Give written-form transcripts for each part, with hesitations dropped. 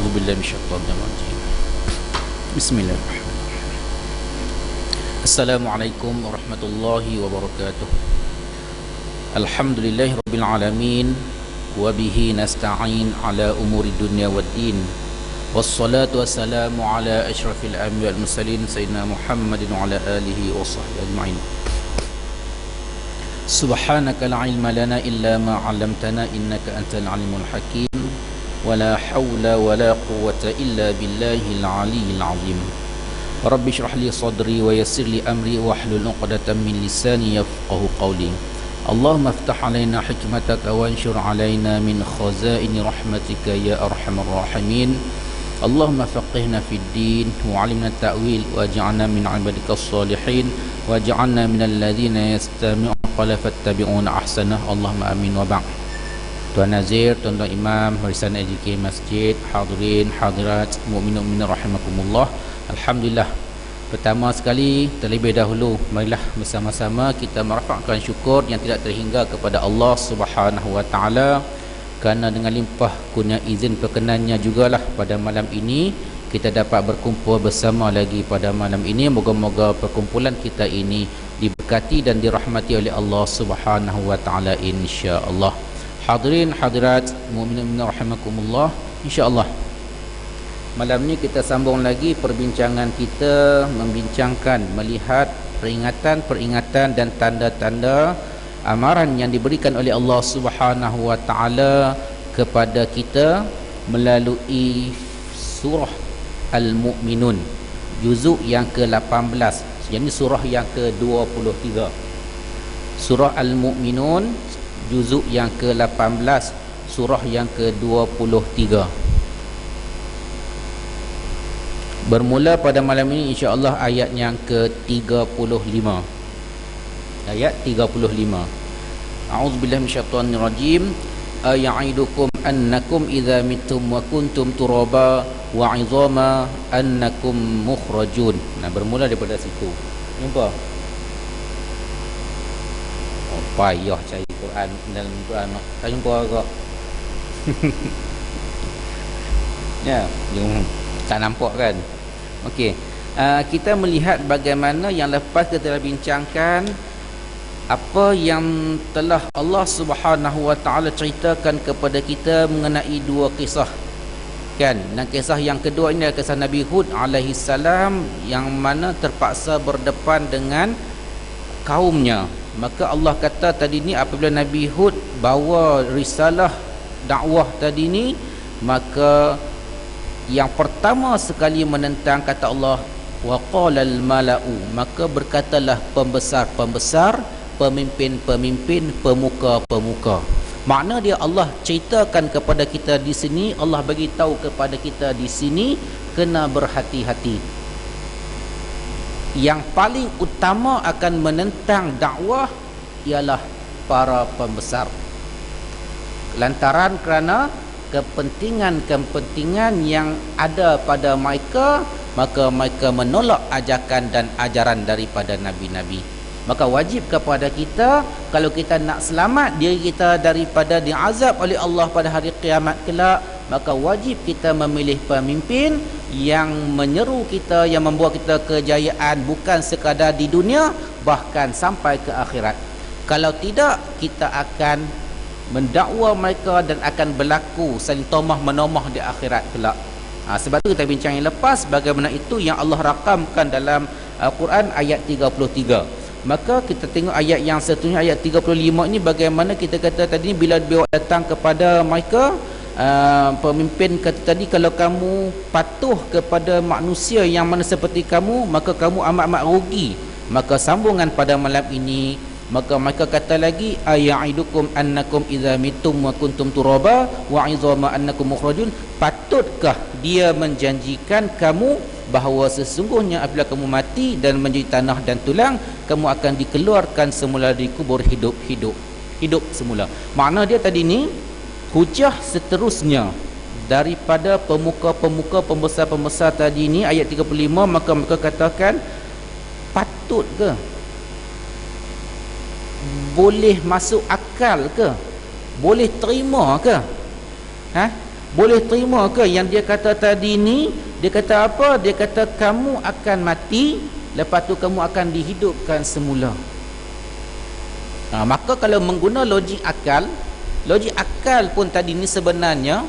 A'udzubillahi minasyaitonir rajim. Bismillahirrahmanirrahim. Assalamualaikum warahmatullahi wabarakatuh. Alhamdulillahi rabbil alamin wa bihi nasta'in ala umuri dunya waddin. Wassalatu wassalamu ala asyrafil anbiya'i wal mursalin sayyidina Muhammadin wa ala alihi wa sahbihi ajma'in. Subhanaka la ilma lana illa ma 'allamtana innaka antal alimul hakim. ولا حول ولا قوة إلا بالله العلي العظيم. رب اشرح لي صدري ويسر لي أمري واحلل عقدة من لساني يفقهوا قولي. اللهم افتح علينا حكمتك وانشر علينا من خزائن رحمتك يا أرحم الراحمين. اللهم فقهنا في الدين وعلمنا التأويل واجعلنا من عبادك الصالحين واجعلنا من الذين يستمعون القول فاتبعون أحسنه. اللهم آمين. وبعد. Tuan Nazir, Tuan-Tuan Imam, Barisan AJK Masjid, hadirin, hadirat, mukminin mukminat rahimakumullah. Alhamdulillah. Pertama sekali, terlebih dahulu, marilah bersama-sama kita merafakkan syukur yang tidak terhingga kepada Allah Subhanahu wa taala, kerana dengan limpah kurnia izin perkenannya jugalah pada malam ini kita dapat berkumpul bersama lagi pada malam ini. Moga-moga perkumpulan kita ini diberkati dan dirahmati oleh Allah Subhanahu wa taala insya-Allah. Hadirin hadirat mukminin rahimakumullah, insya-Allah malam ni kita sambung lagi perbincangan kita, melihat peringatan dan tanda-tanda amaran yang diberikan oleh Allah Subhanahu wa taala kepada kita melalui surah Al-Mu'minun juzuk yang ke-18, jadi surah yang ke-23. Surah Al-Mu'minun juzuk yang ke-18, surah yang ke-23. Bermula pada malam ini insya-Allah ayat yang ke-35. Ayat 35. A'udzubillahi minasyaitonir rajim. Aya'idukum annakum idza mittum wa kuntum turaba wa 'idhama annakum mukhrajun. Nah, bermula daripada situ. Jumpa. Oh, payah cari Quran dalam Quran. Tak jumpa agak. Ya, tak nampak kan? Okey. Kita melihat bagaimana yang lepas kita telah bincangkan apa yang telah Allah Subhanahu wa taala ceritakan kepada kita mengenai dua kisah. Kan? Dan kisah yang kedua ini adalah kisah Nabi Hud alaihi salam yang mana terpaksa berdepan dengan kaumnya. Maka Allah kata tadi ni apabila Nabi Hud bawa risalah dakwah tadi ni, maka yang pertama sekali menentang kata Allah wa qalal mala'u, maka berkatalah pembesar-pembesar, pemimpin-pemimpin, pemuka-pemuka. Makna dia Allah ceritakan kepada kita di sini, Allah bagi tahu kepada kita di sini kena berhati-hati. Yang paling utama akan menentang dakwah ialah para pembesar, lantaran kerana kepentingan-kepentingan yang ada pada mereka, maka mereka menolak ajakan dan ajaran daripada nabi-nabi. Maka wajib kepada kita, kalau kita nak selamat diri kita daripada diazab oleh Allah pada hari kiamat kelak, maka wajib kita memilih pemimpin yang menyeru kita, yang membawa kita kejayaan bukan sekadar di dunia, bahkan sampai ke akhirat. Kalau tidak, kita akan mendakwa mereka dan akan berlaku saling tomah menomah di akhirat kelak. Sebab itu kita bincang yang lepas bagaimana itu yang Allah rakamkan dalam Al-Quran ayat 33. Maka kita tengok ayat yang seterusnya, ayat 35 ini, bagaimana kita kata tadi bila beliau datang kepada mereka, pemimpin kata tadi, kalau kamu patuh kepada manusia yang mana seperti kamu, maka kamu amat-amat rugi. Maka sambungan pada malam ini, maka mereka kata lagi, aya'idukum annakum idza mittum wa kuntum turaba wa 'idhama annakum mukhrajun, patutkah dia menjanjikan kamu bahawa sesungguhnya apabila kamu mati dan menjadi tanah dan tulang, kamu akan dikeluarkan semula dari kubur hidup semula. Makna dia tadi ni hujah seterusnya daripada pemuka-pemuka, pembesar-pembesar tadi ni, ayat 35. Maka mereka katakan, patut ke, boleh masuk akal ke, boleh terima ke, Boleh terima ke yang dia kata tadi ni? Dia kata apa? Dia kata kamu akan mati, lepas tu kamu akan dihidupkan semula. Maka kalau mengguna logik akal pun tadi ni sebenarnya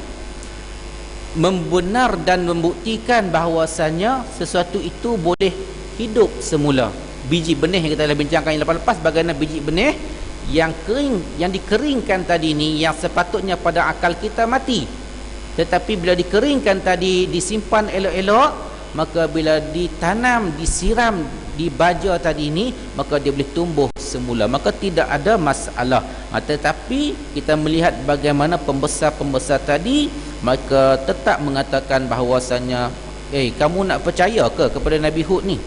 membenar dan membuktikan bahawasanya sesuatu itu boleh hidup semula. Biji benih yang kita dah bincangkan yang lepas-lepas, bagaimana biji benih yang kering, yang dikeringkan tadi ni, yang sepatutnya pada akal kita mati, tetapi bila dikeringkan tadi, disimpan elok-elok, maka bila ditanam, disiram, dibaja tadi ni, maka dia boleh tumbuh semula, maka tidak ada masalah. Tetapi kita melihat bagaimana pembesar-pembesar tadi, maka tetap mengatakan bahawasanya kamu nak percaya ke kepada Nabi Hud ni?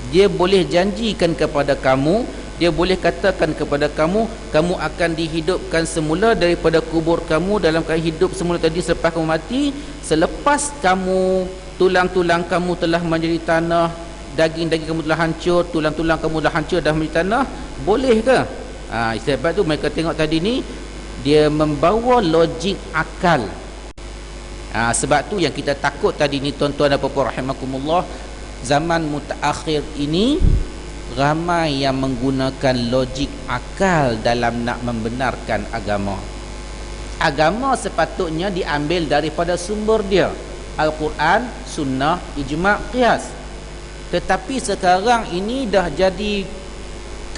Dia boleh janjikan kepada kamu, dia boleh katakan kepada kamu, kamu akan dihidupkan semula daripada kubur kamu dalam keadaan hidup semula tadi selepas kamu mati. Selepas kamu, tulang-tulang kamu telah menjadi tanah, daging-daging kamu telah hancur, tulang-tulang kamu telah hancur dah menjadi tanah. Boleh ke? Sebab tu mereka tengok tadi ni, dia membawa logik akal. Sebab tu yang kita takut tadi ni, tuan-tuan dan puan-puan rahimakumullah, zaman mutaakhir ini ramai yang menggunakan logik akal dalam nak membenarkan agama. Agama sepatutnya diambil daripada sumber dia, Al-Quran, Sunnah, Ijma', Qiyas. Tetapi sekarang ini dah jadi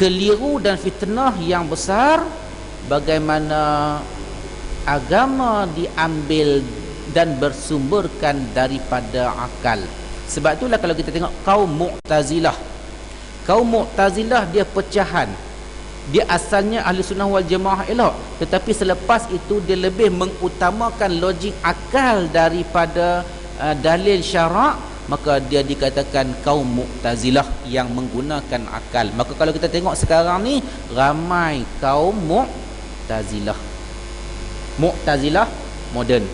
keliru dan fitnah yang besar, bagaimana agama diambil dan bersumberkan daripada akal. Sebab itulah kalau kita tengok kaum Mu'tazilah dia pecahan. Dia asalnya ahli sunnah wal jamaah elok, tetapi selepas itu dia lebih mengutamakan logik akal daripada dalil syarak, maka dia dikatakan kaum Mu'tazilah yang menggunakan akal. Maka kalau kita tengok sekarang ni, ramai kaum Mu'tazilah moden.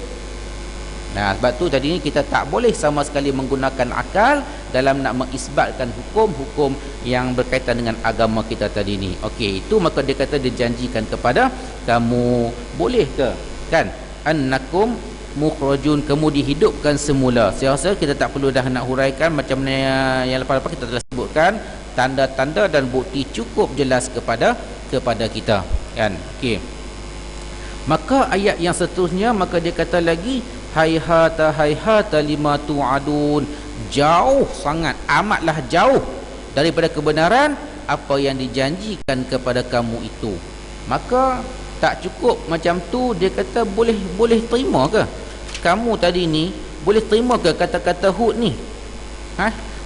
Sebab tu tadi ni kita tak boleh sama sekali menggunakan akal dalam nak mengisbatkan hukum-hukum yang berkaitan dengan agama kita tadi ni. Okey, itu maka dia kata dia janjikan kepada kamu, boleh ke kan, annakum mukhrajun, kamu dihidupkan semula. Saya rasa kita tak perlu dah nak huraikan, macam mana yang lepas-lepas kita telah sebutkan, tanda-tanda dan bukti cukup jelas kepada kita kan. Okey, maka ayat yang seterusnya, maka dia kata lagi, hayhata lima tu'adun, jauh sangat, amatlah jauh daripada kebenaran apa yang dijanjikan kepada kamu itu. Maka tak cukup macam tu, dia kata boleh terima ke kamu tadi ni, boleh terima ke kata-kata Hud ni?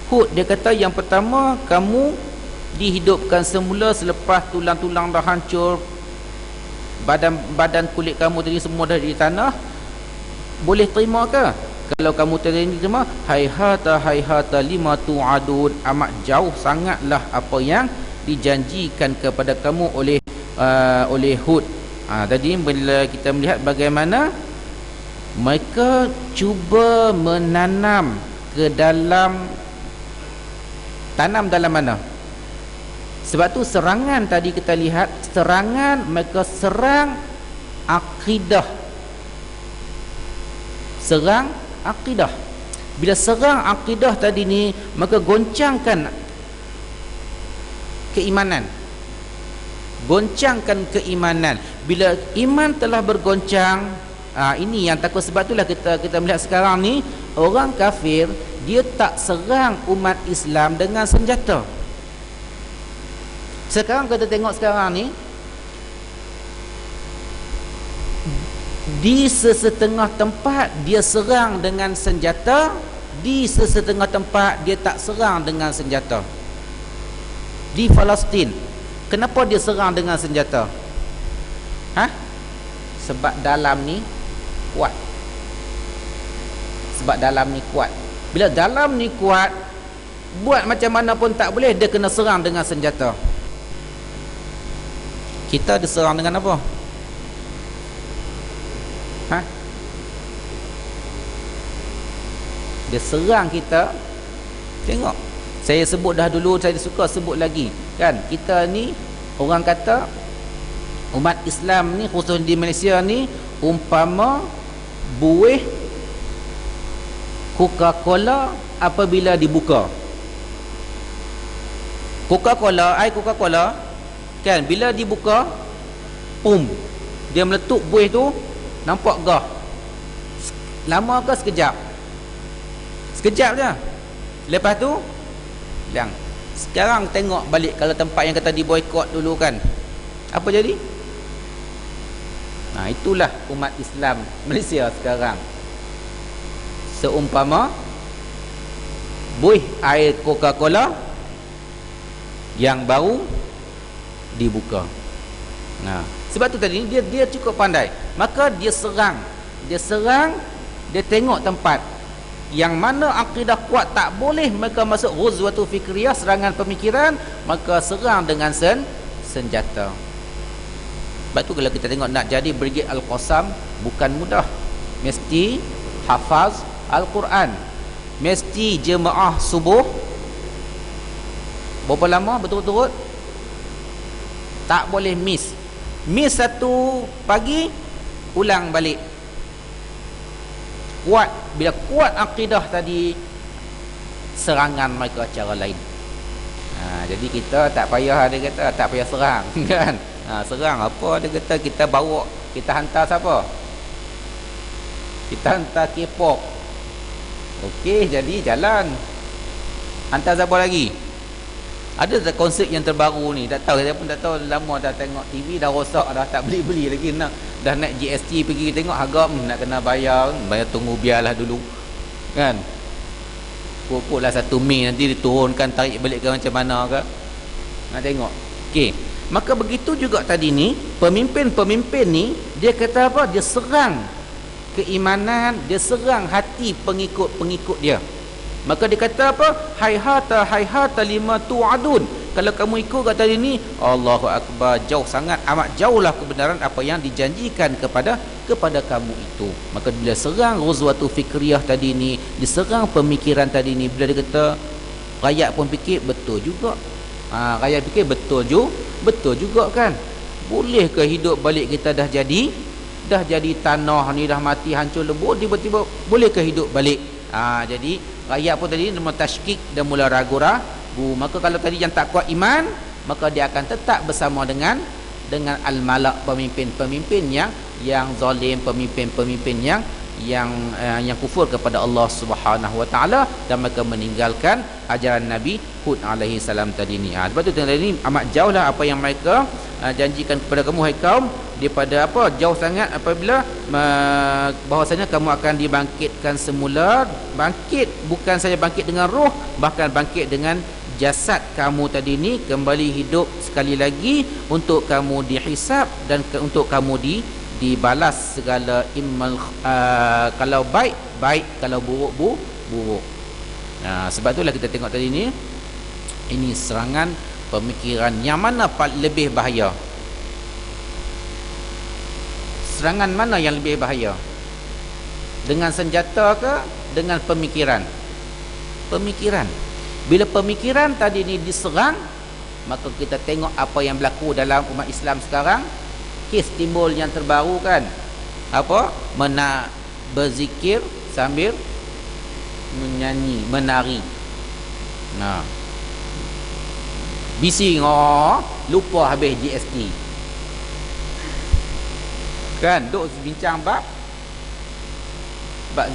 Hud dia kata yang pertama, kamu dihidupkan semula selepas tulang-tulang dah hancur, badan kulit kamu tadi semua dah di tanah. Boleh terima ke? Kalau kamu terima, hayhata lima tu'adun, amat jauh sangatlah apa yang dijanjikan kepada kamu oleh Hud. Tadi bila kita melihat bagaimana mereka cuba menanam ke dalam, tanam dalam mana? Sebab tu serangan tadi kita lihat, serangan mereka serang akidah. Serang akidah. Bila serang akidah tadi ni, maka goncangkan keimanan. Goncangkan keimanan. Bila iman telah bergoncang, ini yang takut. Sebab itulah kita melihat sekarang ni, orang kafir dia tak serang umat Islam dengan senjata. Sekarang kita tengok sekarang ni, di sesetengah tempat dia serang dengan senjata, di sesetengah tempat dia tak serang dengan senjata. Di Palestin, kenapa dia serang dengan senjata? Sebab dalam ni kuat. Sebab dalam ni kuat. Bila dalam ni kuat, buat macam mana pun tak boleh, dia kena serang dengan senjata. Kita diserang dengan apa? Dia serang kita. Tengok, saya sebut dah dulu, saya suka sebut lagi kan, kita ni orang kata umat Islam ni, khusus di Malaysia ni, umpama buih Coca-Cola apabila dibuka. Air Coca-Cola kan, bila dibuka, dia meletup buih tu, nampak gah. Lama ke sekejap? Sekejap je. Lepas tu hilang. Sekarang tengok balik, kalau tempat yang kata diboikot dulu kan, apa jadi? Itulah umat Islam Malaysia sekarang. Seumpama buih air Coca-Cola yang baru dibuka. Sebab tu tadi dia cukup pandai. Maka dia serang, dia tengok tempat yang mana akidah kuat tak boleh mereka masuk ghuzwatu fikriyah, serangan pemikiran, maka serang dengan senjata. Sebab tu kalau kita tengok nak jadi Brigade Al-Qassam bukan mudah. Mesti hafaz Al-Quran, mesti jemaah subuh berapa lama berturut-turut, tak boleh miss satu pagi, ulang balik. Kuat, bila kuat akidah tadi, serangan mereka cara lain. Jadi kita tak payah, dia kata tak payah serang kan. Serang apa, dia kata kita bawa, kita hantar siapa? Kita hantar K-pop. Okey, jadi jalan. Hantar siapa lagi? Ada tak konsep yang terbaru ni? Tak tahu, saya pun tak tahu, lama dah tengok TV dah rosak dah, tak beli lagi. Dah naik GST, pergi tengok harga nak kena bayar tunggu biarlah dulu kan. Pokoklah 1 Mei nanti diturunkan, tarik balik ke macam mana ke, nak tengok. Okey, maka begitu juga tadi ni, pemimpin ni dia kata apa? Dia serang keimanan, dia serang hati pengikut dia. Maka dia kata apa? Hayhata lima tu'adun. Kalau kamu ikut kata dia ni, Allahu Akbar, jauh sangat, amat jauhlah kebenaran apa yang dijanjikan kepada kamu itu. Maka bila serang ghuzwatu fikriyah tadi ni, diserang pemikiran tadi ni, bila dia kata rakyat pun fikir betul juga. Rakyat fikir betul juga kan. Boleh ke hidup balik kita dah jadi tanah ni, dah mati hancur lebur, tiba-tiba boleh ke hidup balik? Jadi rakyat pun tadi dia tashkik, dia mula ragu-ragu. Maka kalau tadi yang tak kuat iman, maka dia akan tetap bersama dengan al-malak, pemimpin yang zalim, pemimpin yang kufur kepada Allah Subhanahu wa taala, dan mereka meninggalkan ajaran Nabi Hud alaihi salam tadi ni. Sebab tu tadi ni amat jauhlah apa yang mereka janjikan kepada kamu, hai kaum, daripada apa? Jauh sangat apabila bahwasanya kamu akan dibangkitkan semula. Bangkit bukan saja bangkit dengan roh, bahkan bangkit dengan jasad kamu tadi ni, kembali hidup sekali lagi untuk kamu dihisap dan untuk kamu dibalas segala kalau baik, kalau buruk. Sebab itulah kita tengok tadi ni, ini serangan pemikiran yang mana lebih bahaya? Serangan mana yang lebih bahaya? Dengan senjata ke dengan pemikiran? Pemikiran. Bila pemikiran tadi ni diserang, maka kita tengok apa yang berlaku dalam umat Islam sekarang. Kes timbul yang terbaru kan, apa? Berzikir sambil menyanyi, menari. Bising, lupa habis GST kan, duk bincang bab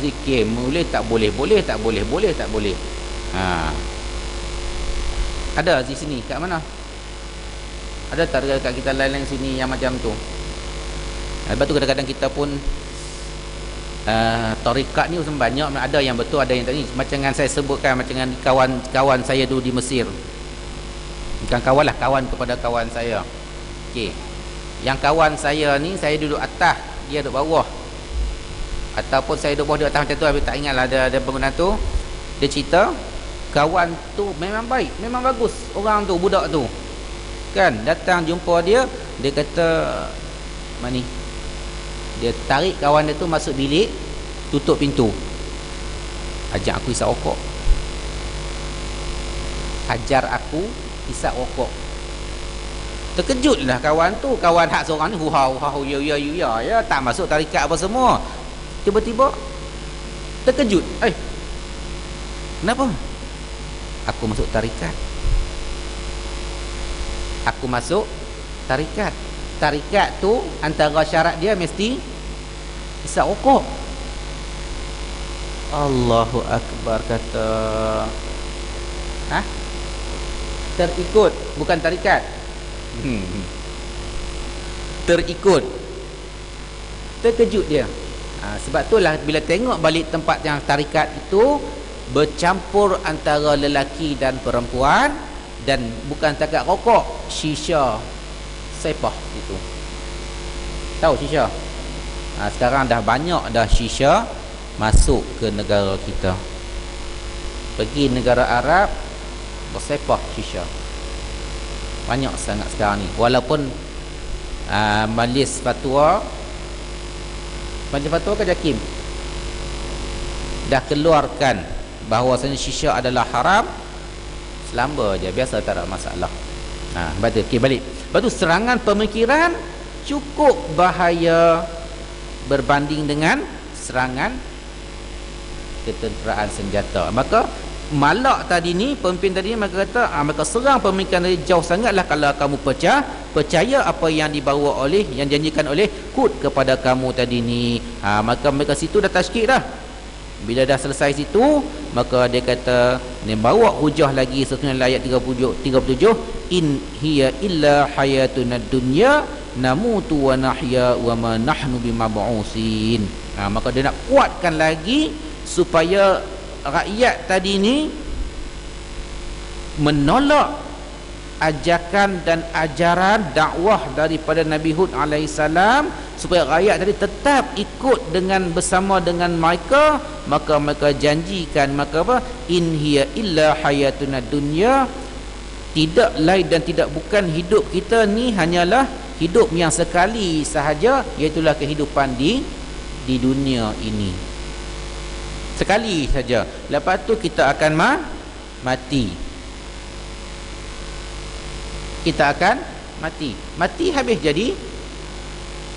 zikir, boleh tak boleh. Ada di sini, kat mana? Ada tak dekat kita lain-lain sini yang macam tu? Sebab tu kadang-kadang kita pun tarikat ni banyak, ada yang betul, ada yang tak ni. Macam yang saya sebutkan, macam dengan kawan saya dulu di Mesir. Bukan kawan lah, kawan kepada kawan saya. Okey, yang kawan saya ni, saya duduk atas, dia duduk bawah, ataupun saya duduk bawah, dia atas macam tu. Habis tak ingat lah ada bangunan tu. Dia cerita kawan tu memang baik, memang bagus orang tu, budak tu kan. Datang jumpa dia kata mana ni, dia tarik kawan dia tu masuk bilik, tutup pintu, ajak aku isap rokok, ajar aku isap rokok. Terkejutlah kawan tu, kawan hak seorang ni, ya, tak masuk tarikat apa semua. tiba-tiba terkejut. Kenapa? Aku masuk tarikat. Aku masuk tarikat. Tarikat tu antara syarat dia mesti isap rokok. Allahu Akbar, kata. Terikut, bukan tarikat. Terikut. Terkejut dia. Sebab itulah bila tengok balik tempat yang tarikat itu bercampur antara lelaki dan perempuan, dan bukan takat rokok, shisha, sepah itu. Tahu shisha? Sekarang dah banyak dah shisha masuk ke negara kita. Pergi negara Arab, bersepah shisha. Banyak sangat sekarang ni. Walaupun Majlis Fatwa ke JAKIM dah keluarkan bahawasanya shisha adalah haram, selamba je, biasa, tak ada masalah. Betul. Okey, balik. Lepas tu serangan pemikiran cukup bahaya berbanding dengan serangan ketenteraan senjata. Maka Malak tadi ni, pemimpin tadi ni, maka kata maka serang pemikiran tadi jauh sangatlah kalau kamu percaya apa yang dibawa oleh, yang janjikan oleh Hud kepada kamu tadi ni. Maka mereka situ dah tasykik dah. Bila dah selesai situ, maka dia kata, dia bawa hujah lagi seterusnya ayat 37, in hiya illa hayatuna dunya namutu wa nahya wa ma nahnu bimab'usin. Maka dia nak kuatkan lagi supaya rakyat tadi ni menolak ajakan dan ajaran dakwah daripada Nabi Hud alaihissalam, supaya rakyat tadi tetap ikut dengan bersama dengan mereka. Maka mereka janjikan, maka apa, in hiya illa hayatuna dunya, tidak lain dan tidak bukan hidup kita ni hanyalah hidup yang sekali sahaja, iaitulah kehidupan di dunia ini. Sekali saja, lepas tu kita akan mati. Kita akan mati habis jadi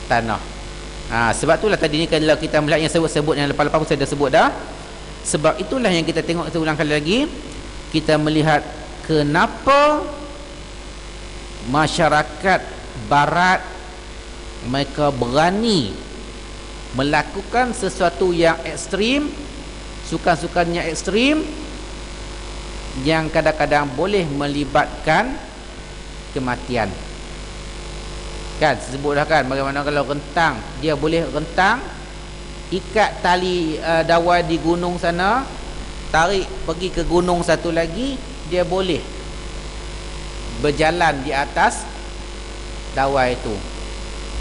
tanah. Sebab itulah tadi ni kalau kita melihat yang sebut yang lepas-lepas saya dah sebut dah. Sebab itulah yang kita tengok seulang kali lagi, kita melihat kenapa masyarakat barat mereka berani melakukan sesuatu yang ekstrim, sukan-sukannya ekstrim, yang kadang-kadang boleh melibatkan kematian. Kan sebut dah kan, bagaimana kalau rentang, dia boleh rentang, ikat tali dawai di gunung sana, tarik pergi ke gunung satu lagi, dia boleh berjalan di atas dawai itu.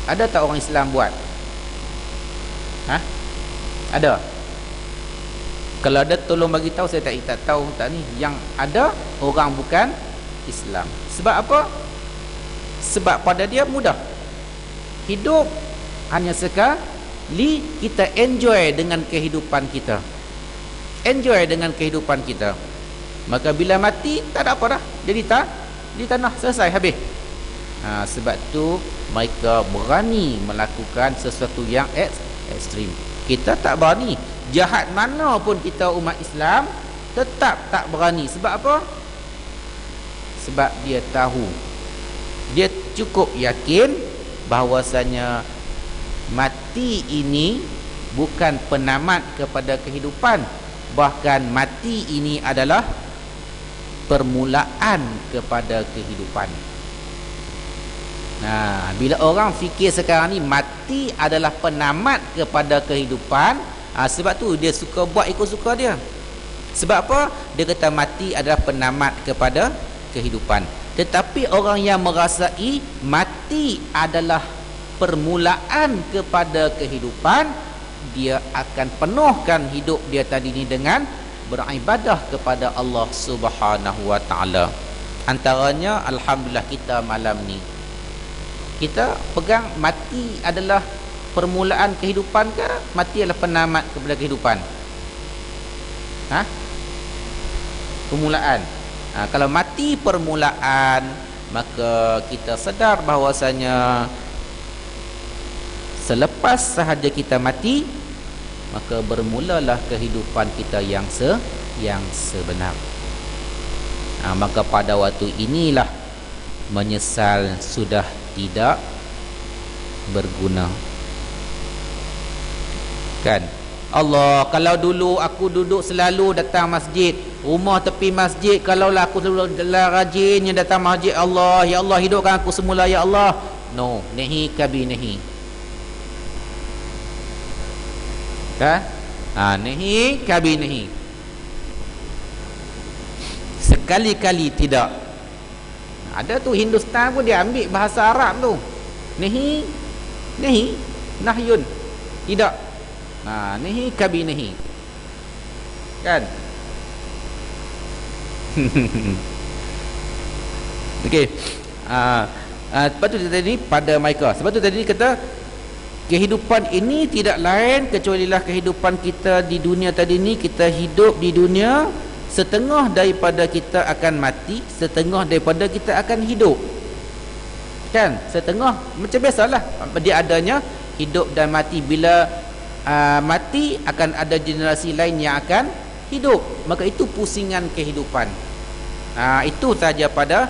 Ada tak orang Islam buat? Ada? Kalau ada tolong bagi tahu, saya tak tahu tak ni. Yang ada orang bukan Islam. Sebab apa? Sebab pada dia mudah. Hidup hanya sekali, kita enjoy dengan kehidupan kita. Enjoy dengan kehidupan kita. Maka bila mati tak ada apa dah. Jadi di tanah, selesai, habis. Sebab tu mereka berani melakukan sesuatu yang ekstrim. Kita tak berani. Jahat mana pun kita umat Islam tetap tak berani. Sebab apa? Sebab dia tahu, dia cukup yakin bahawasanya mati ini bukan penamat kepada kehidupan, bahkan mati ini adalah permulaan kepada kehidupan. Bila orang fikir sekarang ni mati adalah penamat kepada kehidupan, sebab tu dia suka buat ikut suka dia. Sebab apa? Dia kata mati adalah penamat kepada kehidupan. Tetapi orang yang merasai mati adalah permulaan kepada kehidupan, dia akan penuhkan hidup dia tadi ni dengan beribadah kepada Allah Subhanahu wa taala. Antaranya, alhamdulillah, kita malam ni kita pegang mati adalah permulaan kehidupan ke mati adalah penamat kepada kehidupan? Permulaan. Kalau mati permulaan, maka kita sedar bahawasanya selepas sahaja kita mati, maka bermulalah kehidupan kita yang sebenar. Maka pada waktu inilah menyesal sudah tidak berguna. Kan? Allah, kalau dulu aku duduk selalu datang masjid, rumah tepi masjid, kalaulah aku selalu rajinnya datang masjid, Allah, ya Allah hidupkan aku semula ya Allah. No, nahi kabi nahi. Kan? Nahi kabi nahi. Sekali-kali tidak. Ada tu Hindustan pun dia ambil bahasa Arab tu. Nahi, nahyun. Tidak. Nahi kabi nahi. Kan? Okey. Sebab tu tadi pada mereka. Sebab tu tadi kata kehidupan ini tidak lain kecualilah kehidupan kita di dunia tadi ni. Kita hidup di dunia, setengah daripada kita akan mati, setengah daripada kita akan hidup. Kan? Setengah macam biasalah dia adanya hidup dan mati. Bila mati akan ada generasi lain yang akan hidup. Maka itu pusingan kehidupan. Itu saja pada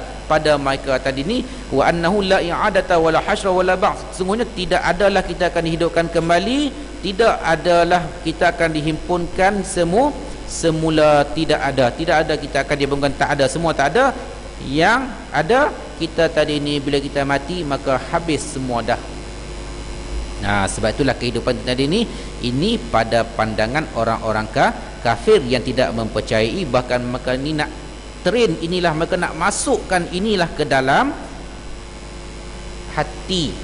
mereka tadi ni. Wa annahu la i'adata wala hasra wala ba'th. Sesungguhnya tidak adalah kita akan dihidupkan kembali, tidak adalah kita akan dihimpunkan semula, tidak ada kita akan dihimpunkan, tak ada, semua tak ada. Yang ada kita tadi ni bila kita mati maka habis semua dah. Sebab itulah kehidupan tadi ni, ini pada pandangan orang-orang kafir yang tidak mempercayai. Bahkan mereka ni nak train inilah, mereka nak masukkan inilah ke dalam hati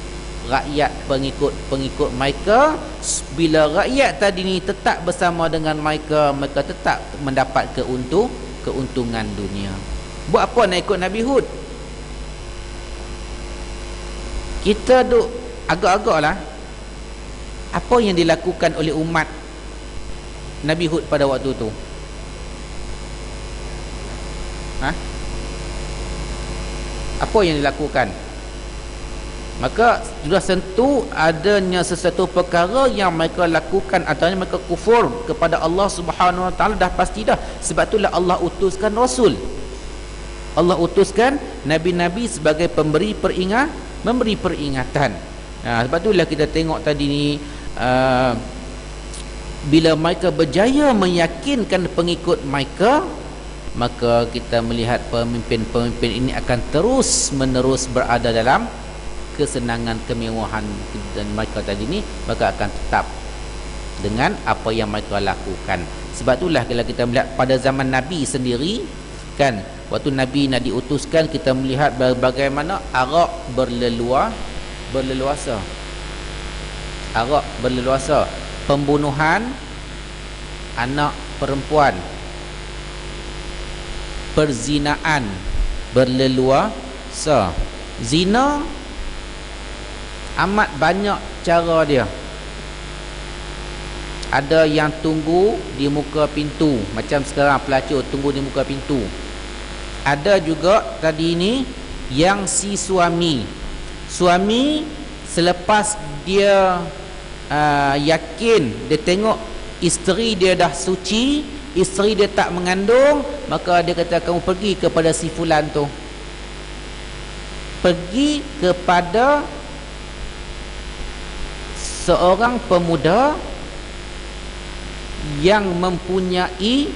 rakyat pengikut mereka. Bila rakyat tadi ni tetap bersama dengan mereka, mereka tetap mendapat keuntungan dunia. Buat apa nak ikut Nabi Hud? Kita duk agak-agak lah apa yang dilakukan oleh umat Nabi Hud pada waktu tu. Apa yang dilakukan? Maka sudah tentu adanya sesuatu perkara yang mereka lakukan, antaranya mereka kufur kepada Allah Subhanahu Wa Taala, dah pasti dah. Sebab itulah Allah utuskan Rasul, Allah utuskan Nabi-Nabi sebagai memberi peringatan. Sebab itulah kita tengok tadi ni, bila mereka berjaya meyakinkan pengikut mereka, maka kita melihat pemimpin-pemimpin ini akan terus menerus berada dalam kesenangan, kemewahan, dan mereka tadi ni maka akan tetap dengan apa yang mereka lakukan. Sebab itulah kalau kita melihat pada zaman Nabi sendiri, kan, waktu Nabi nak diutuskan, kita melihat bagaimana Arab berleluasa. Arab berleluasa, pembunuhan anak perempuan, perzinaan berleluasa. Zina amat banyak cara dia. Ada yang tunggu di muka pintu, macam sekarang pelacur tunggu di muka pintu. Ada juga tadi ni yang si suami selepas dia yakin, dia tengok isteri dia dah suci, isteri dia tak mengandung, maka dia kata kamu pergi kepada si fulan tu, pergi kepada seorang pemuda yang mempunyai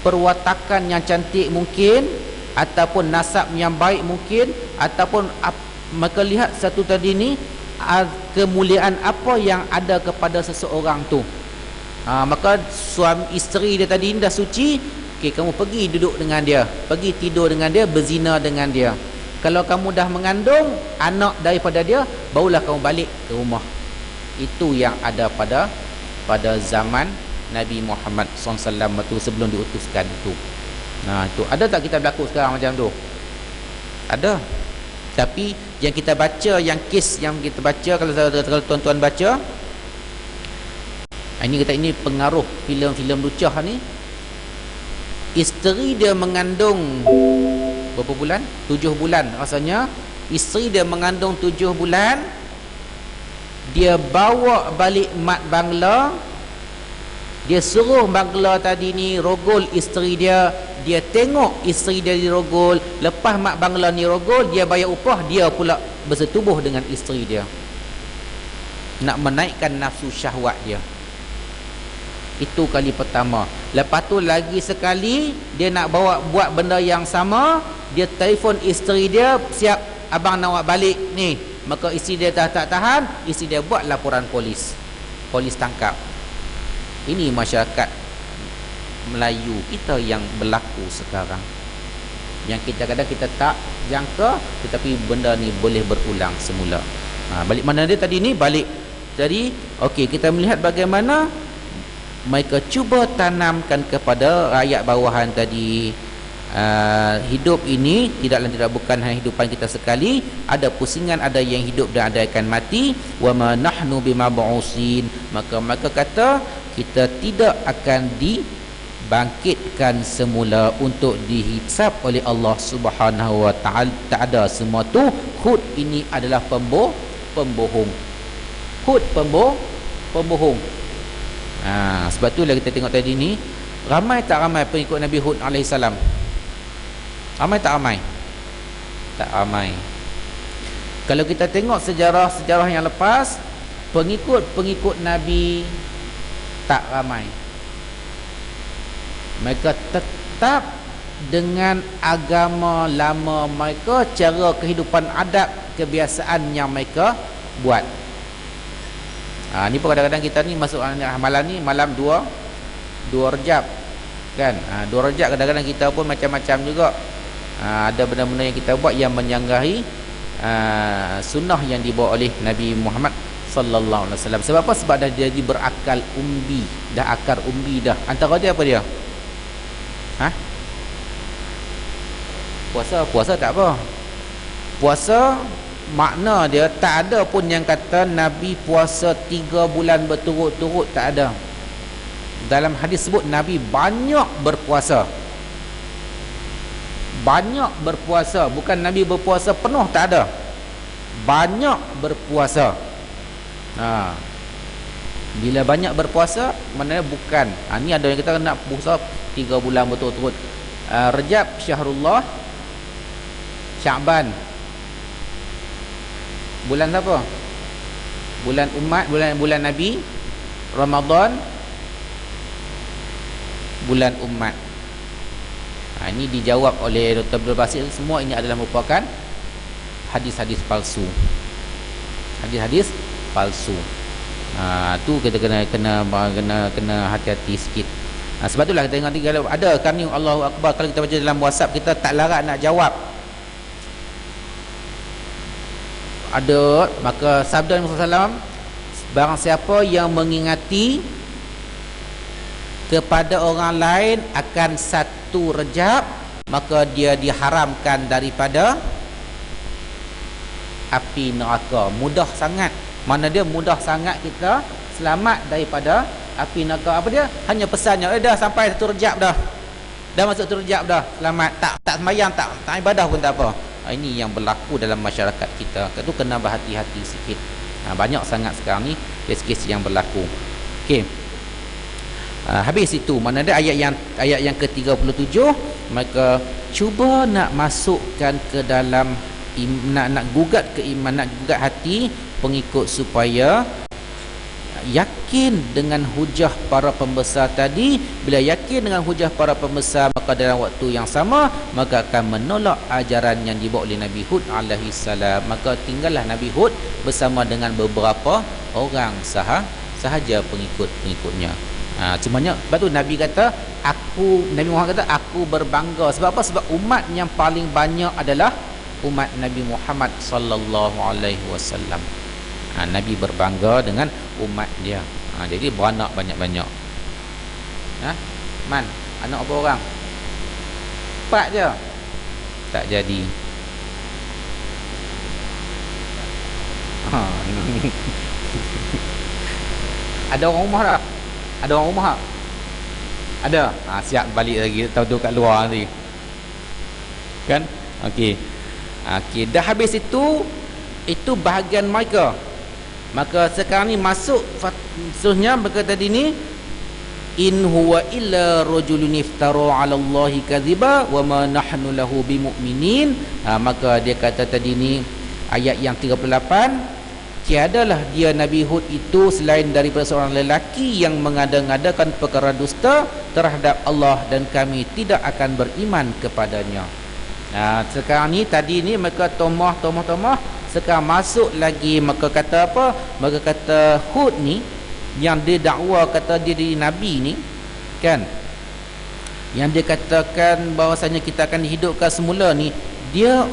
perwatakan yang cantik mungkin, ataupun nasab yang baik mungkin, ataupun maka lihat satu tadi ni kemuliaan apa yang ada kepada seseorang tu. Maka suami isteri dia tadi ni dah suci, okey, kamu pergi duduk dengan dia, pergi tidur dengan dia, berzina dengan dia. Kalau kamu dah mengandung anak daripada dia, barulah kamu balik ke rumah. Itu yang ada pada zaman Nabi Muhammad SAW itu sebelum diutuskan itu. Itu ada tak kita berlaku sekarang macam tu? Ada. Tapi yang kita baca, yang kes yang kita baca, kalau tuan-tuan baca, ini kata ini pengaruh filem-filem lucah ni. Isteri dia mengandung berapa bulan? 7 bulan rasanya. Isteri dia mengandung 7 bulan. Dia bawa balik mat bangla, Dia suruh Bagla tadi ni rogol isteri dia. Dia tengok isteri dia dirogol. Lepas mak Bagla ni rogol, dia bayar upah, dia pula bersetubuh dengan isteri dia, nak menaikkan nafsu syahwat dia. Itu kali pertama. Lepas tu lagi sekali dia nak buat benda yang sama. Dia telefon isteri dia, siap abang nak buat balik ni. Maka isteri dia tak tahan, isteri dia buat laporan polis. Polis tangkap. Ini masyarakat Melayu kita yang berlaku sekarang, yang kita kadang kita tak jangka, tetapi benda ni boleh berulang semula. Balik mana dia tadi ni? Balik. Jadi okey, kita melihat bagaimana mereka cuba tanamkan kepada rakyat bawahan tadi, hidup ini tidak bukan hanya hidupan kita sekali, ada pusingan, ada yang hidup dan ada akan mati. Wa ma nahnu bimab'usin, maka mereka kata kita tidak akan dibangkitkan semula untuk dihisab oleh Allah Subhanahu wa taala. Tak ada semua tu. Hud ini adalah pembohong. Hud pembohong. Sebab tu lah kita tengok tadi ni, ramai tak ramai pengikut Nabi Hud alaihissalam? Ramai tak ramai? Tak ramai. Kalau kita tengok sejarah yang lepas, pengikut Nabi tak ramai. Mereka tetap dengan agama lama mereka, cara kehidupan adat kebiasaan yang mereka buat. Ni pun kadang-kadang kita ni masuk malam ni, malam 2 Rejab kan. 2 Rejab kadang-kadang kita pun macam-macam juga. Ada benda-benda yang kita buat yang menyanggahi sunnah yang dibawa oleh Nabi Muhammad sallallahu alaihi wasallam. Sebab apa? Sebab dah jadi berakal umbi, dah akar umbi dah. Antara dia apa dia? Puasa tak apa. Puasa makna dia tak ada pun yang kata Nabi puasa 3 bulan berturut-turut, tak ada. Dalam hadis sebut Nabi banyak berpuasa. Banyak berpuasa, bukan Nabi berpuasa penuh, tak ada. Banyak berpuasa. Bila banyak berpuasa, maknanya bukan. Ni ada yang kita nak puasa 3 bulan berturut-turut. Rejab Syahrullah, Sya'ban bulan apa? Bulan umat, bulan Nabi. Ramadan bulan umat. Ini dijawab oleh Dr. Abdul Basit. Semua ini adalah merupakan hadis-hadis palsu. Hadis-hadis palsu. Tu kita kena hati-hati sikit. Sebab itulah kita tengok kalau ada kami Allahu Akbar, kalau kita baca dalam WhatsApp kita tak larat nak jawab. Ada, maka sabda Nabi SAW, barang siapa yang mengingati kepada orang lain akan 1 Rejab, maka dia diharamkan daripada api neraka. Mudah sangat. Mana dia mudah sangat kita selamat daripada api neraka. Apa dia? Hanya pesannya, dah sampai 1 Rejab dah. Dah masuk 1 Rejab dah. Selamat. Tak sembahyang, tak ibadah pun tak apa. Ini yang berlaku dalam masyarakat kita. Itu kena berhati-hati sikit. Banyak sangat sekarang ni kes-kes yang berlaku. Okey. Habis itu, mana ada ayat yang ke-37, maka cuba nak masukkan ke dalam nak gugat keimanan, nak gugat hati pengikut supaya yakin dengan hujah para pembesar tadi. Bila yakin dengan hujah para pembesar, maka dalam waktu yang sama maka akan menolak ajaran yang dibawa oleh Nabi Hud alaihi salam. Maka tinggallah Nabi Hud bersama dengan beberapa orang sahaja pengikut-pengikutnya. Cumanya sebab tu Nabi kata, Nabi Muhammad kata aku berbangga. Sebab apa? Sebab umat yang paling banyak adalah umat Nabi Muhammad sallallahu alaihi wasallam. Nabi berbangga dengan umat dia. Jadi beranak banyak-banyak. Man, anak berapa orang? 4 je. Tak jadi. Ada orang rumah tak? Ada orang rumah tak? Ada. Siap balik lagi, tahu-tahu kat luar nanti. Kan? Okey. Dah habis itu bahagian mereka. Maka sekarang ni masuk seterusnya, berkata tadi ni in huwa illa rajulun iftara 'ala Allahi kadhiba wa ma nahnu lahu bimu'minin. Maka dia kata tadi ni ayat yang 38, tiadalah dia Nabi Hud itu selain daripada seorang lelaki yang mengada-ngadakan perkara dusta terhadap Allah, dan kami tidak akan beriman kepadanya. Sekarang ni tadi ni mereka tomah. Sekarang masuk lagi, maka kata apa? Maka kata Hud ni yang dia dakwa kata dia jadi Nabi ni kan, yang dia katakan bahawasanya kita akan dihidupkan semula ni, dia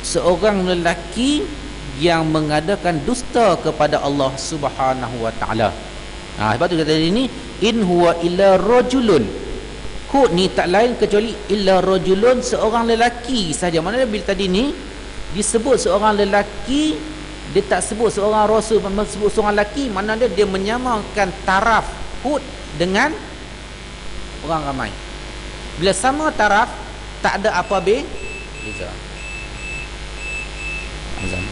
seorang lelaki yang mengadakan dusta kepada Allah Subhanahu wa taala. Sebab tu kata ini in huwa illa rajulun. Hud ni tak lain kecuali illa rajulun, seorang lelaki saja. Maknanya bila tadi ni disebut seorang lelaki, dia tak sebut seorang rasul, sebut seorang lelaki, maknanya dia menyamakan taraf Hud dengan orang ramai. Bila sama taraf, tak ada apa beza. Azam.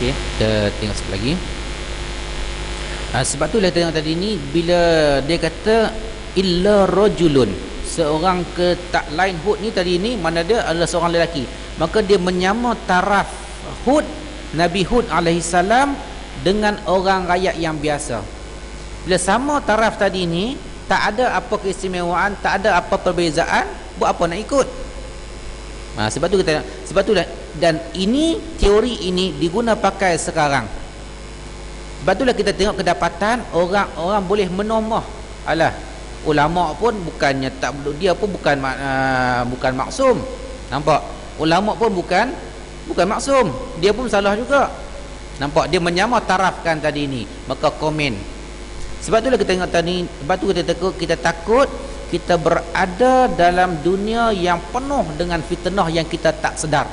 Okey, kita tengok sekali lagi. Sebab tu lah tengok tadi ni, bila dia kata illa rajulun, seorang ke tak lain Hud ni tadi ni, mana dia adalah seorang lelaki, maka dia menyama taraf Hud, Nabi Hud alaihissalam dengan orang rakyat yang biasa. Bila sama taraf tadi ni, tak ada apa keistimewaan, tak ada apa perbezaan, buat apa nak ikut? Sebab tu dan ini teori ini diguna pakai sekarang. Sebab itulah kita tengok kedapatan orang boleh menomah, alah ulama pun bukannya tak, dia pun bukan maksum. Nampak? Ulama pun bukan maksum, dia pun salah juga. Nampak? Dia menyama tarafkan tadi ni, maka komen. Sebab itulah kita tengok tadi, sebab tu kita takut kita berada dalam dunia yang penuh dengan fitnah yang kita tak sedar.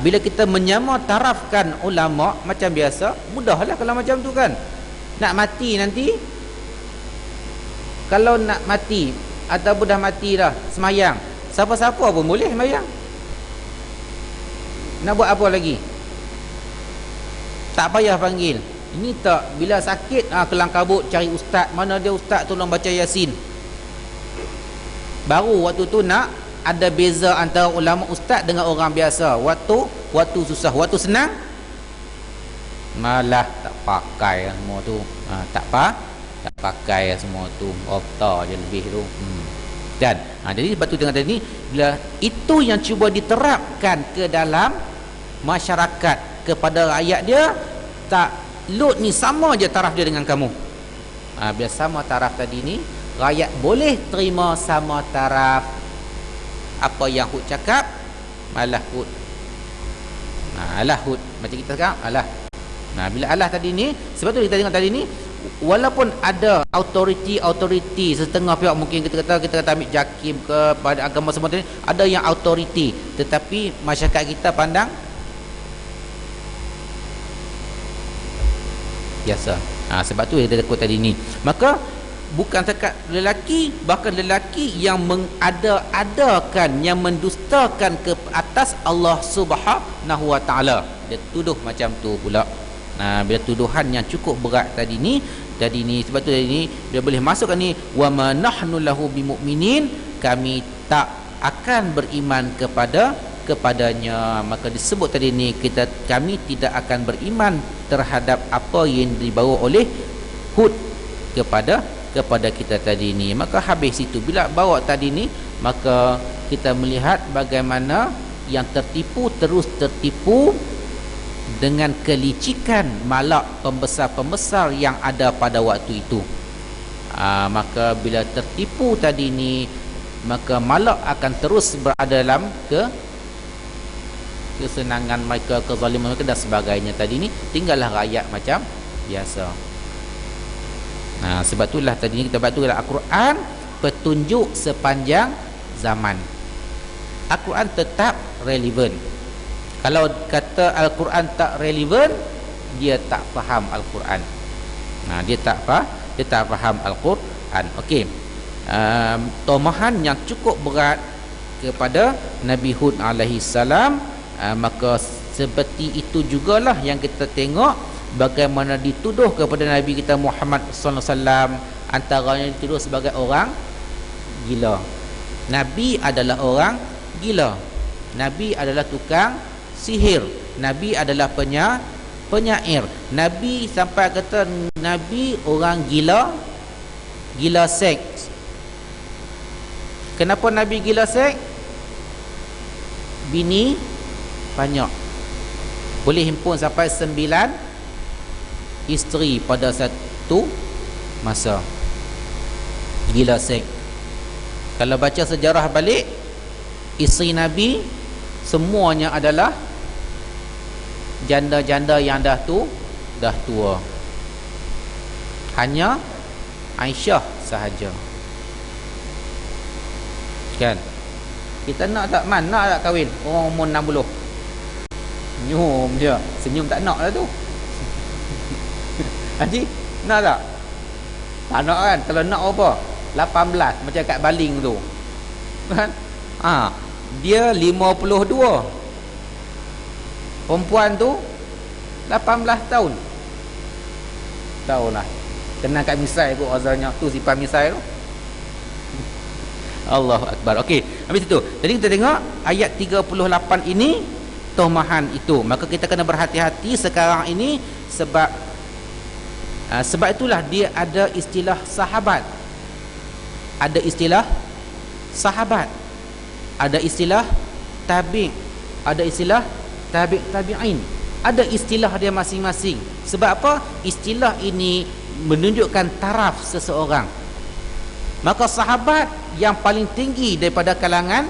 Bila kita menyama tarafkan ulama macam biasa, mudahlah kalau macam tu kan. Nak mati nanti, kalau nak mati ataupun dah mati dah, semayang, siapa-siapa pun boleh semayang. Nak buat apa lagi? Tak payah panggil. Ini tak, bila sakit kelang kabut cari ustaz, mana dia ustaz tolong baca Yasin. Baru waktu tu nak ada beza antara ulama ustaz dengan orang biasa. Waktu susah, waktu senang malah tak pakai semua tu. Tak pakai semua tu, otak je lebih tu. Dan jadi sebab tu tengok tadi ni, bila itu yang cuba diterapkan ke dalam masyarakat kepada rakyat dia, tak, Lut ni sama je taraf dia dengan kamu. Bila sama taraf tadi ni, rakyat boleh terima sama taraf. Apa yang Hud cakap, alah Hud. Alah Hud, macam kita sekarang, alah. Bila alah tadi ni, sebab tu kita tengok tadi ni, walaupun ada autoriti setengah pihak, mungkin kita kata ambil JAKIM ke pada agama semua tadi, ada yang autoriti, tetapi masyarakat kita pandang biasa. Sebab tu kita takut tadi ni. Maka bukan sekat lelaki, bahkan lelaki yang mengada-adakan, yang mendustakan ke atas Allah Subhanahu wa taala, dia tuduh macam tu pula. Bila tuduhan yang cukup berat tadi ni, sebab tu tadi ni dia boleh masukkan ni, wa ma nahnu lahu bimu'minin, kami tak akan beriman kepadanya. Maka disebut tadi ni, kami tidak akan beriman terhadap apa yang dibawa oleh Hud kepada kita tadi ni. Maka habis itu, bila bawa tadi ni, maka kita melihat bagaimana yang terus tertipu dengan kelicikan malak pembesar-pembesar yang ada pada waktu itu. Maka bila tertipu tadi ni, maka malak akan terus berada dalam kesenangan mereka, kezaliman mereka dan sebagainya tadi ni, tinggallah rakyat macam biasa. Sebab itulah tadi ni kita baca Al-Quran petunjuk sepanjang zaman. Al-Quran tetap relevan. Kalau kata Al-Quran tak relevan, dia tak faham Al-Quran. Dia tak faham Al-Quran. Okey. Tomahan yang cukup berat kepada Nabi Hud alaihi salam. Maka seperti itu jugalah yang kita tengok bagaimana dituduh kepada Nabi kita Muhammad sallallahu alaihi wasallam, antaranya dituduh sebagai orang gila. Nabi adalah orang gila. Nabi adalah tukang sihir. Nabi adalah penyair. Nabi sampai kata Nabi orang gila seks. Kenapa Nabi gila seks? Bini banyak, boleh himpun sampai 9 isteri pada satu masa. Gila seks. Kalau baca sejarah balik, isteri Nabi semuanya adalah janda-janda yang dah tua. Hanya Aisyah sahaja. Kan? Kita nak tak kahwin orang umur 60. Senyum dia. Senyum tak nak lah tu. Haji, nak tak? Tak nak kan? Kalau nak apa? 18 macam kat baling tu. Kan? Dia 52. Perempuan tu 18 tahun. Tahu lah. Kenal kat misai kot azannya tu sifat misai tu. Allahu Akbar. Okey, habis itu. Jadi kita tengok ayat 38 ini tomahan itu. Maka kita kena berhati-hati sekarang ini sebab itulah dia ada istilah sahabat. Ada istilah sahabat. Ada istilah tabi', ada istilah tabi'in. Ada istilah dia masing-masing. Sebab apa? Istilah ini menunjukkan taraf seseorang. Maka sahabat yang paling tinggi daripada kalangan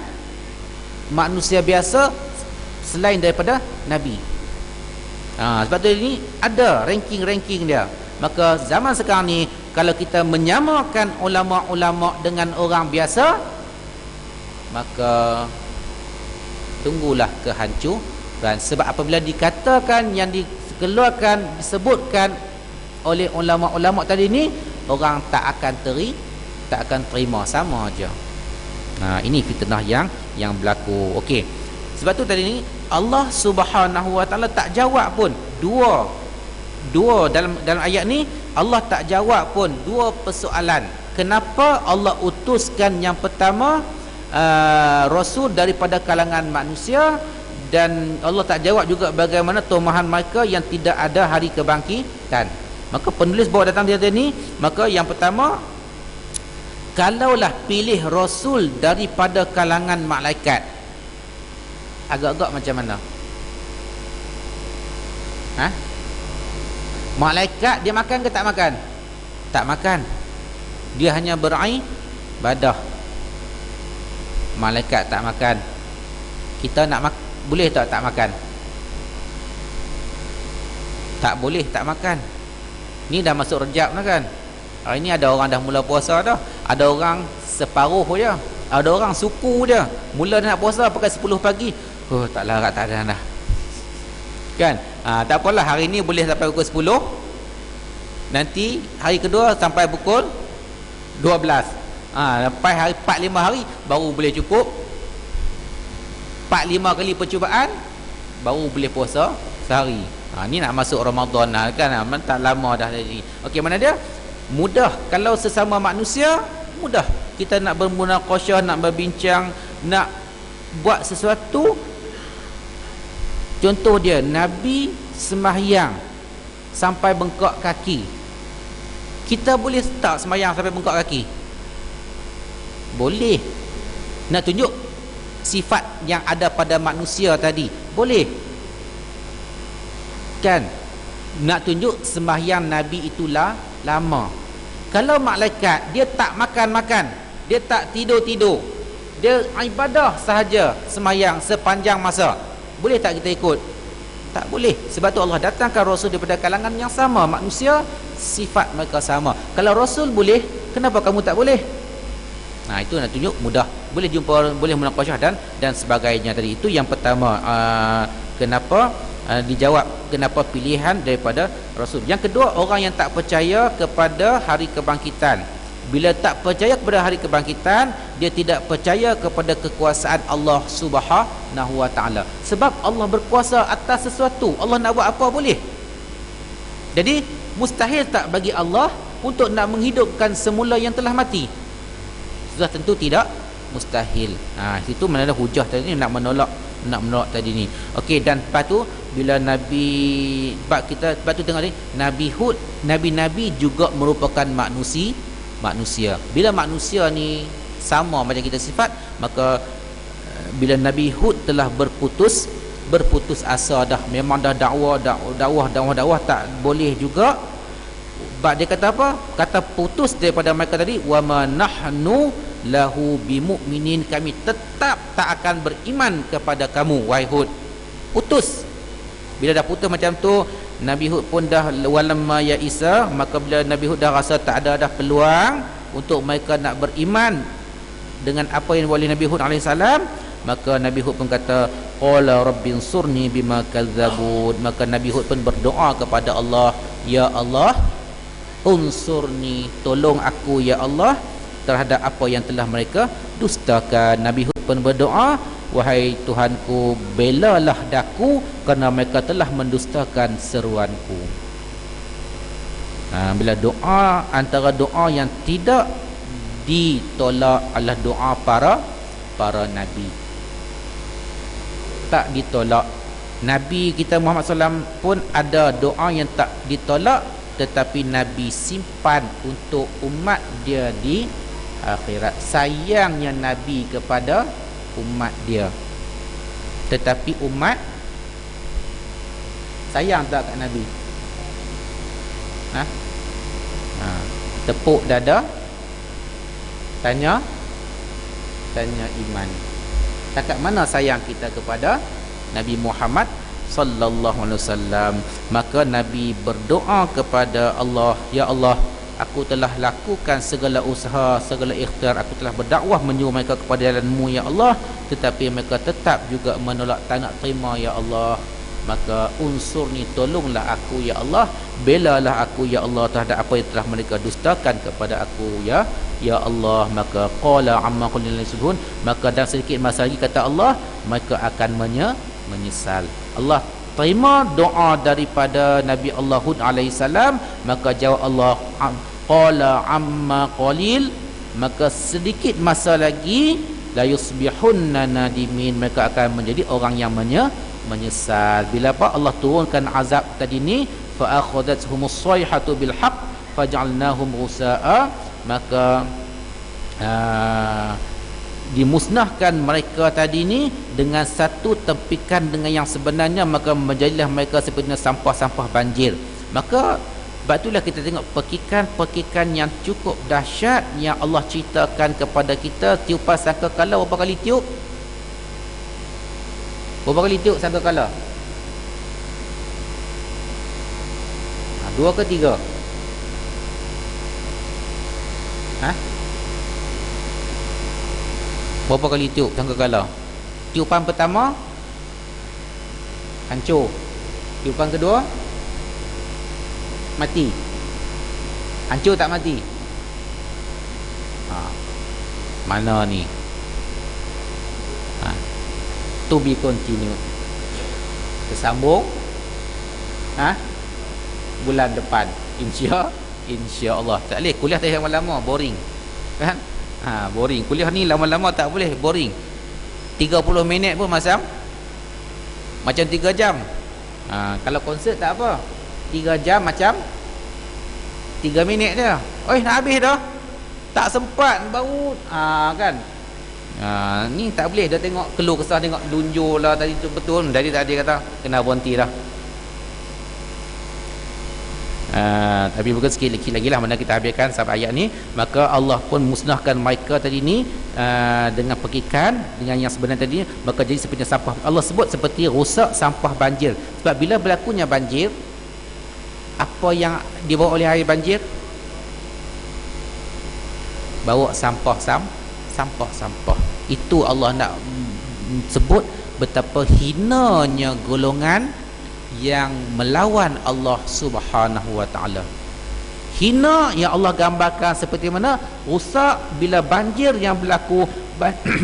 manusia biasa selain daripada Nabi. Sebab tu ini ada ranking-ranking dia. Maka zaman sekarang ni kalau kita menyamakan ulama-ulama dengan orang biasa, maka tunggulah kehancuran. Sebab apabila dikatakan yang dikeluarkan, disebutkan oleh ulama-ulama tadi ni, orang tak akan terima, sama aja. Ini fitnah yang berlaku. Okey. Sebab tu tadi ni Allah Subhanahu Wa Taala tak jawab pun dua dalam ayat ni Allah tak jawab pun dua persoalan. Kenapa Allah utuskan yang pertama rasul daripada kalangan manusia, dan Allah tak jawab juga bagaimana tomahan mereka yang tidak ada hari kebangkitan. Maka penulis bawa datang dia ni, maka yang pertama, kalaulah pilih rasul daripada kalangan malaikat, agak-agak macam mana? Malaikat dia makan ke tak makan? Tak makan. Dia hanya beribadah. Malaikat tak makan. Kita nak boleh tak makan? Tak boleh tak makan. Ni dah masuk Rejab dah kan? Hari ni ada orang dah mula puasa dah. Ada orang separuh je. Ada orang suku je. Mula nak puasa pakai 10 pagi. Tak larat tak ada dah. Kan? Tak apalah, hari ni boleh sampai pukul 10. Nanti hari kedua sampai pukul 12. Lepas hari 4-5 hari baru boleh cukup. 4-5 kali percubaan baru boleh puasa sehari. Ni nak masuk Ramadan kan? Tak lama dah tadi. Okey, mana dia? Mudah. Kalau sesama manusia, mudah. Kita nak bermunaqasyah, nak berbincang, nak buat sesuatu. Contoh dia, Nabi sembahyang sampai bengkak kaki. Kita boleh tak sembahyang sampai bengkak kaki? Boleh. Nak tunjuk sifat yang ada pada manusia tadi, boleh. Kan? Nak tunjuk sembahyang Nabi itulah lama. Kalau malaikat, dia tak makan-makan, dia tak tidur-tidur, dia ibadah sahaja, sembahyang sepanjang masa, boleh tak kita ikut? Tak boleh. Sebab tu Allah datangkan Rasul daripada kalangan yang sama, manusia, sifat mereka sama. Kalau Rasul boleh, kenapa kamu tak boleh? Itu nak tunjuk mudah. Boleh jumpa, boleh munaqasyah dan sebagainya tadi. Itu yang pertama. Kenapa dijawab kenapa pilihan daripada Rasul. Yang kedua, orang yang tak percaya kepada hari kebangkitan. Bila tak percaya kepada hari kebangkitan, dia tidak percaya kepada kekuasaan Allah Subhanahu Wa Taala. Sebab Allah berkuasa atas sesuatu. Allah nak buat apa boleh. Jadi mustahil tak bagi Allah untuk nak menghidupkan semula yang telah mati? Sudah tentu tidak mustahil. Itu mana ada hujah tadi nak menolak tadi ni. Okey, dan lepas tu bila sebab tu tengok ni, Nabi Hud, nabi-nabi juga merupakan manusia. Bila manusia ni sama macam kita sifat, maka bila Nabi Hud telah berputus asa dah, memang dah dakwah tak boleh juga. Sebab dia kata apa? Kata putus daripada mereka tadi, wa ma nahnu lahu bimu'minin, kami tetap tak akan beriman kepada kamu wahai Hud. Putus. Bila dah putus macam tu, Nabi Hud pun dah walamma ya Isa, maka bila Nabi Hud dah rasa tak ada dah peluang untuk mereka nak beriman dengan apa yang oleh Nabi Hud alaihi salam, maka Nabi Hud pun kata qala rabbinsurni bima kadzabun. Maka Nabi Hud pun berdoa kepada Allah, ya Allah, unsurni, tolong aku ya Allah terhadap apa yang telah mereka dustakan. Nabi Hud pun berdoa, wahai Tuhanku, belalah daku kerana mereka telah mendustakan seruanku. Bila doa, antara doa yang tidak ditolak adalah doa para nabi. Tak ditolak. Nabi kita Muhammad SAW pun ada doa yang tak ditolak, tetapi Nabi simpan untuk umat dia di akhirat. Sayangnya Nabi kepada umat dia, tetapi umat sayang tak kat Nabi? Tepuk dada, tanya iman. Takat mana sayang kita kepada Nabi Muhammad sallallahu alaihi wasallam? Maka Nabi berdoa kepada Allah, ya Allah, aku telah lakukan segala usaha, segala ikhtiar, aku telah berdakwah menyuruh mereka kepada jalan-Mu ya Allah, tetapi mereka tetap juga menolak, tak nak terima ya Allah. Maka unsurni, tolonglah aku ya Allah, belalah aku ya Allah terhadap apa yang telah mereka dustakan kepada aku ya Allah. Maka qala amma qulil subhun, maka dalam sedikit masa lagi kata Allah, mereka akan menyesal. Allah terima doa daripada Nabi Allah Hud alaihi salam, maka jawab Allah, qala amma qalil, maka sedikit masa lagi la yusbihunna nadimin, mereka akan menjadi orang yang menyesal. Bila apa? Allah turunkan azab tadi ni, fa akhadhathumus sayhatu bil haqq faj'alnahum ghusa'a, maka dimusnahkan mereka tadi ni dengan satu tempikan dengan yang sebenarnya, maka menjadilah mereka seperti sampah-sampah banjir. Maka sebab itulah kita tengok perkikan yang cukup dahsyat yang Allah ceritakan kepada kita. Tiupan sangkakala berapa kali tiup? Berapa kali tiup sangkakala? 2 ke 3? Berapa kali tiup sangkakala? Tiupan pertama hancur, tiupan kedua mati. Hancur tak mati? Mana ni? To be continued. Tersambung bulan depan insya Allah. Tak boleh kuliah tak lama-lama, boring kan? Boring. Kuliah ni lama-lama tak boleh, boring. 30 minit pun macam 3 jam. Kalau konsert tak apa, 3 jam macam 3 minit dia. Oi, nak habis dah, tak sempat baru kan. Ni tak boleh. Dia tengok keluh kesah, tengok lunjur lah tadi tu, betul. Jadi tadi kata kena berhenti dah. Tapi bukan sikit lagi lah mana kita habiskan sampai ayat ni. Maka Allah pun musnahkan mereka tadi ni dengan perkikan, dengan yang sebenarnya tadi, maka jadi seperti sampah. Allah sebut seperti rusak sampah banjir. Sebab bila berlakunya banjir, apa yang dibawa oleh air banjir? Bawa sampah. Itu Allah nak sebut betapa hinanya golongan yang melawan Allah Subhanahu wa taala. Hina yang Allah gambarkan seperti mana rusak bila banjir yang berlaku.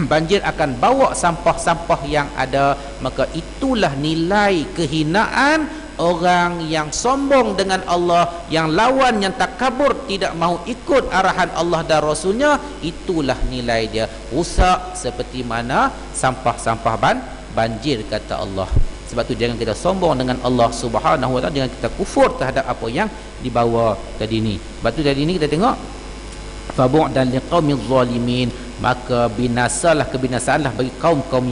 Banjir akan bawa sampah-sampah yang ada. Maka itulah nilai kehinaan orang yang sombong dengan Allah, yang lawan, yang takabur, tidak mahu ikut arahan Allah dan Rasulnya. Itulah nilai dia, rusak seperti mana sampah-sampah banjir, kata Allah. Sebab tu jangan kita sombong dengan Allah Subhanahu wa taala, jangan kita kufur terhadap apa yang dibawa tadi ni. Sebab tu tadi ni kita tengok fa bu'dan liqaumiz zalimin, maka kebinasaanlah bagi kaum-kaum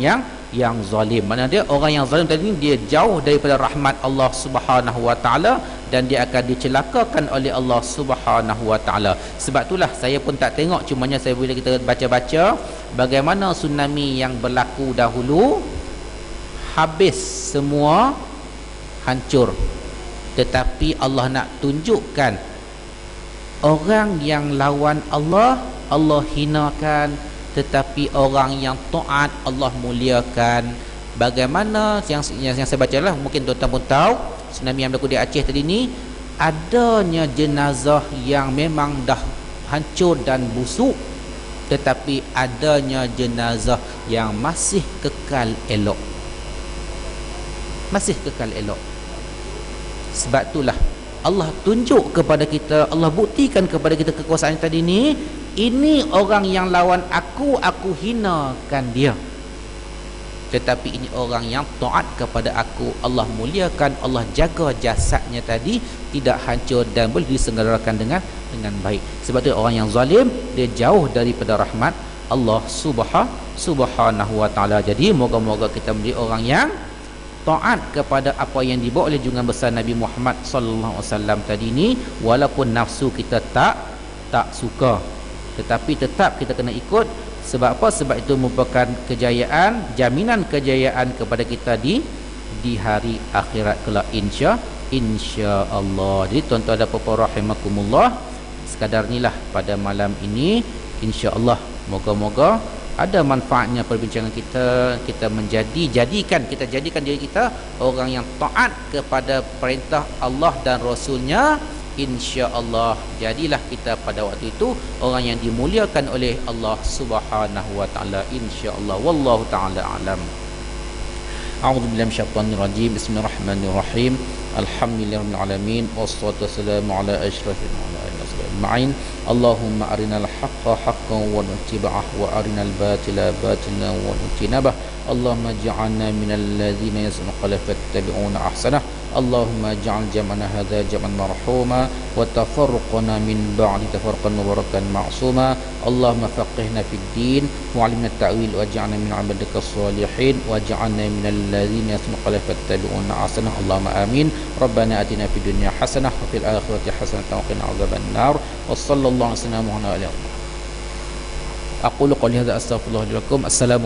yang zalim. Mana dia orang yang zalim tadi ni, dia jauh daripada rahmat Allah Subhanahu wa taala dan dia akan dicelakakan oleh Allah Subhanahu wa taala. Sebab itulah saya pun tak tengok, cumanya saya bila kita baca-baca bagaimana tsunami yang berlaku dahulu, habis semua, hancur. Tetapi Allah nak tunjukkan orang yang lawan Allah, Allah hinakan, tetapi orang yang taat Allah muliakan. Bagaimana yang saya baca lah, mungkin tuan-tuan pun tahu tsunami yang berlaku di Aceh tadi ni, adanya jenazah yang memang dah hancur dan busuk, tetapi adanya jenazah yang masih kekal elok. Sebab itulah Allah tunjuk kepada kita, Allah buktikan kepada kita kekuasaan tadi ni, ini orang yang lawan aku hinakan dia. Tetapi ini orang yang taat kepada aku, Allah muliakan, Allah jaga jasadnya tadi tidak hancur dan boleh disenggarakan dengan baik. Sebab tu orang yang zalim dia jauh daripada rahmat Allah subhanahu wa ta'ala. Jadi moga-moga kita menjadi orang yang taat kepada apa yang dibawa oleh junjungan besar Nabi Muhammad sallallahu alaihi wasallam tadi ni, walaupun nafsu kita tak suka, tetapi tetap kita kena ikut. Sebab apa? Sebab itu merupakan kejayaan, jaminan kejayaan kepada kita di hari akhirat kelak, insya-Allah. Jadi tuan-tuan dan puan-puan rahimakumullah, sekadar inilah pada malam ini, insya-Allah moga-moga ada manfaatnya perbincangan kita jadikan diri kita orang yang taat kepada perintah Allah dan Rasulnya. InsyaAllah jadilah kita pada waktu itu orang yang dimuliakan oleh Allah subhanahu wa ta'ala, insyaAllah. Wallahu ta'ala alam. A'udzubillahi minasyaitonir rajim. Bismillahirrahmanirrahim. Alhamdulillahirabbil alamin, wassalatu wassalamu ala asyrafil ma'in. Allahumma arinal haqqa haqqan wa nuttiba'ah, wa arinal batila batilan wa nuttinabah. Allahumma ja'alna minal ladzina yasma'una fattabi'una ahsanah. Allahumma ja'al jam'ana hadza jam'an marhuma wa tafarruqana min ba'di tafarruqan mubarakan ma'suma. Allahumma faqihna fid din wa 'allimna at-ta'wil wa ja'alna min 'ibadika as-salihin wa ja'alna minal ladzina yasma'una fattabi'una ahsanah. Allahumma amin. Rabbana atina fid dunya hasanah wa fil akhirati hasanah wa qina 'adzaban nar. Wa sallallahu alaihi wa sallam. Aqulu qawli hadza astaghfirullah li wa lakum. Assalamu